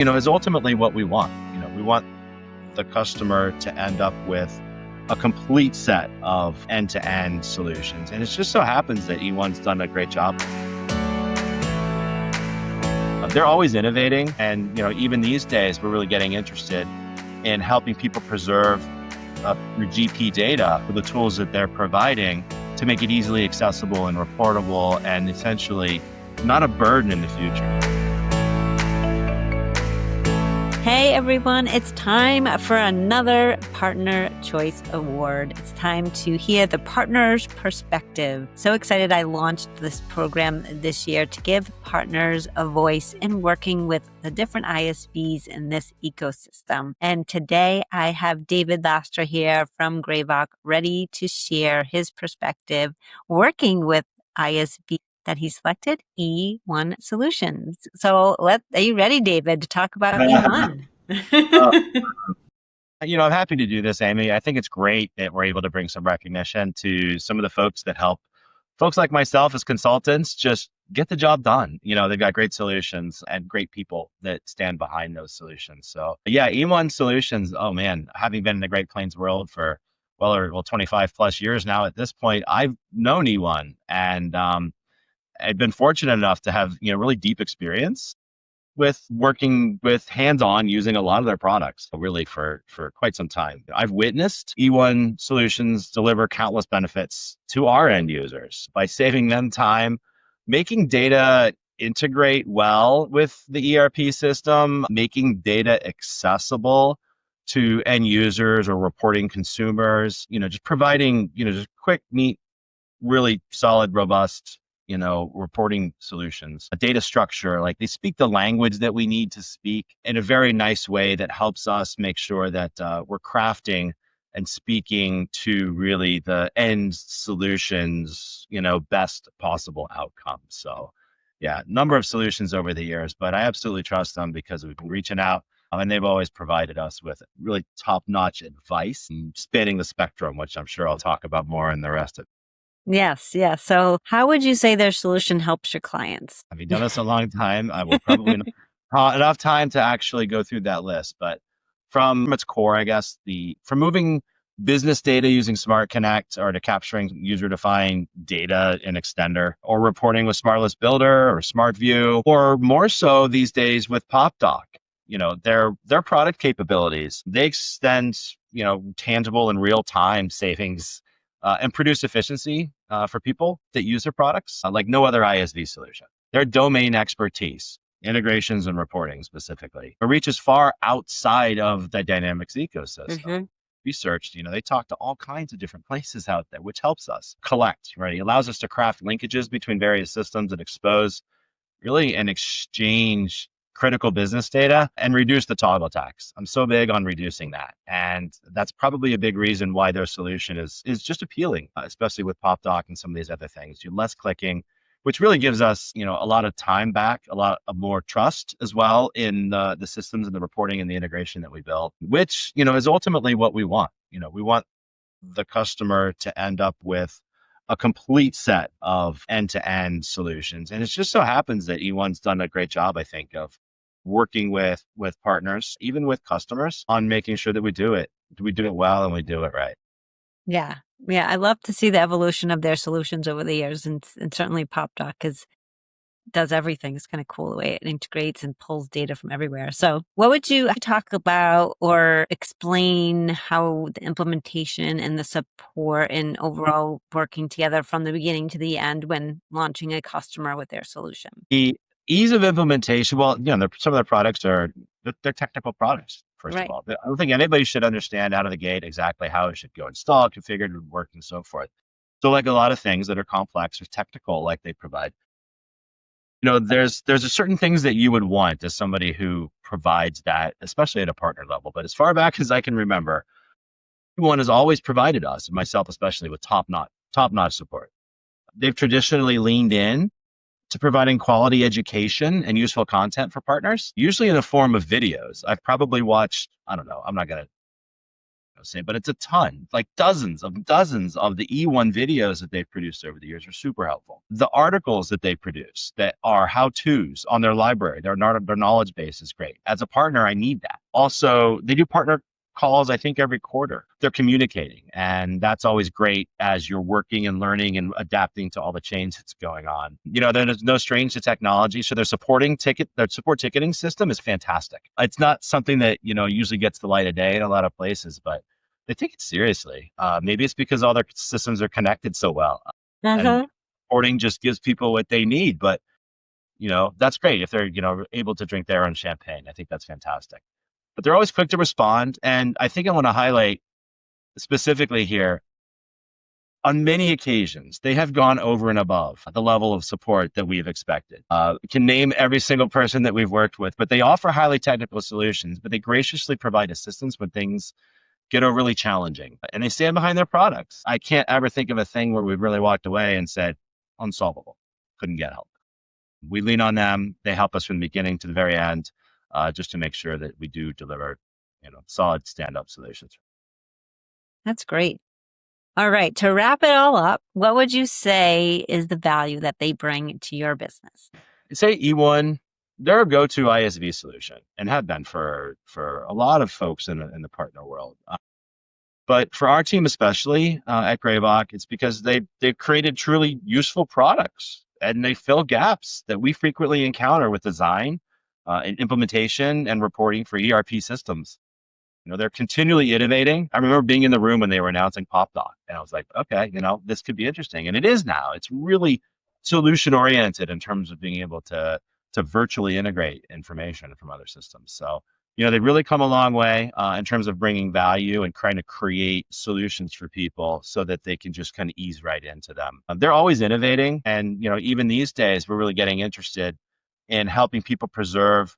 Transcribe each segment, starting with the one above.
Is ultimately what we want. We want the customer to end up with a complete set of end-to-end solutions. And it just so happens that eOne's done a great job. They're always innovating. And, even these days, we're really getting interested in helping people preserve your GP data with the tools that they're providing to make it easily accessible and reportable and essentially not a burden in the future. Hey everyone, it's time for another Partner Choice Award. It's time to hear the partner's perspective. So excited I launched this program this year to give partners a voice in working with the different ISVs in this ecosystem. And today I have David Laster here from GraVoc ready to share his perspective working with ISV that he selected, eOne Solutions. So are you ready, David, to talk about eOne? I'm happy to do this, Amy. I think it's great that we're able to bring some recognition to some of the folks that help folks like myself as consultants just get the job done. They've got great solutions and great people that stand behind those solutions. So yeah, eOne Solutions, oh man, having been in the Great Plains world for 25 plus years now at this point, I've known eOne and I've been fortunate enough to have, really deep experience with working with hands-on using a lot of their products really for quite some time. I've witnessed eOne Solutions deliver countless benefits to our end users by saving them time, making data integrate well with the ERP system, making data accessible to end users or reporting consumers, just providing, just quick, neat, really solid, robust reporting solutions, a data structure, like they speak the language that we need to speak in a very nice way that helps us make sure that we're crafting and speaking to really the end solutions, best possible outcomes. So yeah, number of solutions over the years, but I absolutely trust them because we've been reaching out and they've always provided us with really top-notch advice and spanning the spectrum, which I'm sure I'll talk about more in the rest of. Yes. So how would you say their solution helps your clients? Having done this a long time, I will probably not have enough time to actually go through that list. But from its core, I guess, from moving business data using SmartConnect or to capturing user-defined data in Extender or reporting with SmartList Builder or SmartView, or more so these days with Popdock, their product capabilities, they extend, tangible and real-time savings and produce efficiency for people that use their products like no other ISV solution. Their domain expertise, integrations and reporting specifically, reaches far outside of the Dynamics ecosystem. Mm-hmm. Researched, they talk to all kinds of different places out there, which helps us collect, right? It allows us to craft linkages between various systems and expose really an exchange critical business data and reduce the toggle tax. I'm so big on reducing that. And that's probably a big reason why their solution is just appealing, especially with Popdock and some of these other things. You're less clicking, which really gives us, a lot of time back, a lot of more trust as well in the systems and the reporting and the integration that we build, which, is ultimately what we want. We want the customer to end up with a complete set of end-to-end solutions. And it just so happens that eOne's done a great job, I think, of working with partners, even with customers, on making sure that we do it well and we do it right. Yeah. I love to see the evolution of their solutions over the years, and certainly Popdock does everything. It's kind of cool the way it integrates and pulls data from everywhere. So what would you talk about or explain how the implementation and the support and overall working together from the beginning to the end when launching a customer with their solution? The ease of implementation, well, some of their products they're technical products, first Right. of all. I don't think anybody should understand out of the gate exactly how it should go installed, configured, and work, and so forth. So like a lot of things that are complex or technical, like they provide, there's a certain things that you would want as somebody who provides that, especially at a partner level. But as far back as I can remember, everyone has always provided us, and myself especially, with top-notch support. They've traditionally leaned in to providing quality education and useful content for partners, usually in the form of videos. I've probably watched, I don't know, I'm not going to say, but it's a ton, like dozens of the eOne videos that they've produced over the years are super helpful. The articles that they produce that are how-tos on their library, their knowledge base is great. As a partner, I need that. Also, they do partner calls, I think, every quarter. They're communicating, and that's always great as you're working and learning and adapting to all the change that's going on. There's no strange to technology, so their support ticketing system is fantastic. It's not something that usually gets the light of day in a lot of places, but they take it seriously. Maybe it's because all their systems are connected so well, and supporting just gives people what they need. But that's great if they're able to drink their own champagne. I think that's fantastic. But they're always quick to respond. And I think I want to highlight specifically here, on many occasions, they have gone over and above the level of support that we've expected. Can name every single person that we've worked with, but they offer highly technical solutions, but they graciously provide assistance when things get overly challenging. And they stand behind their products. I can't ever think of a thing where we've really walked away and said, unsolvable, couldn't get help. We lean on them. They help us from the beginning to the very end. Just to make sure that we do deliver, solid stand-up solutions. That's great. All right. To wrap it all up, what would you say is the value that they bring to your business? I'd say eOne, they're a go-to ISV solution and have been for a lot of folks in the partner world. But for our team especially at GraVoc, it's because they've created truly useful products, and they fill gaps that we frequently encounter with design, and implementation and reporting for ERP systems. They're continually innovating. I remember being in the room when they were announcing Popdock, and I was like, okay, this could be interesting. And it is now. It's really solution oriented in terms of being able to virtually integrate information from other systems. So, they've really come a long way in terms of bringing value and trying to create solutions for people so that they can just kind of ease right into them. They're always innovating. And, even these days, we're really getting interested in helping people preserve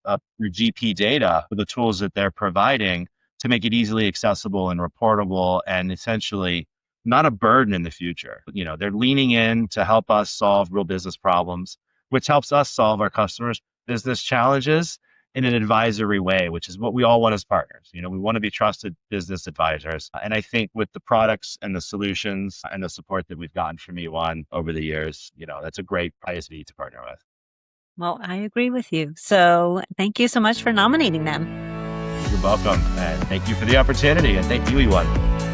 their GP data with the tools that they're providing to make it easily accessible and reportable and essentially not a burden in the future. They're leaning in to help us solve real business problems, which helps us solve our customers' business challenges in an advisory way, which is what we all want as partners. We want to be trusted business advisors. And I think with the products and the solutions and the support that we've gotten from eOne over the years, that's a great ISV to partner with. Well, I agree with you. So thank you so much for nominating them. You're welcome. And thank you for the opportunity. And thank you, eOne.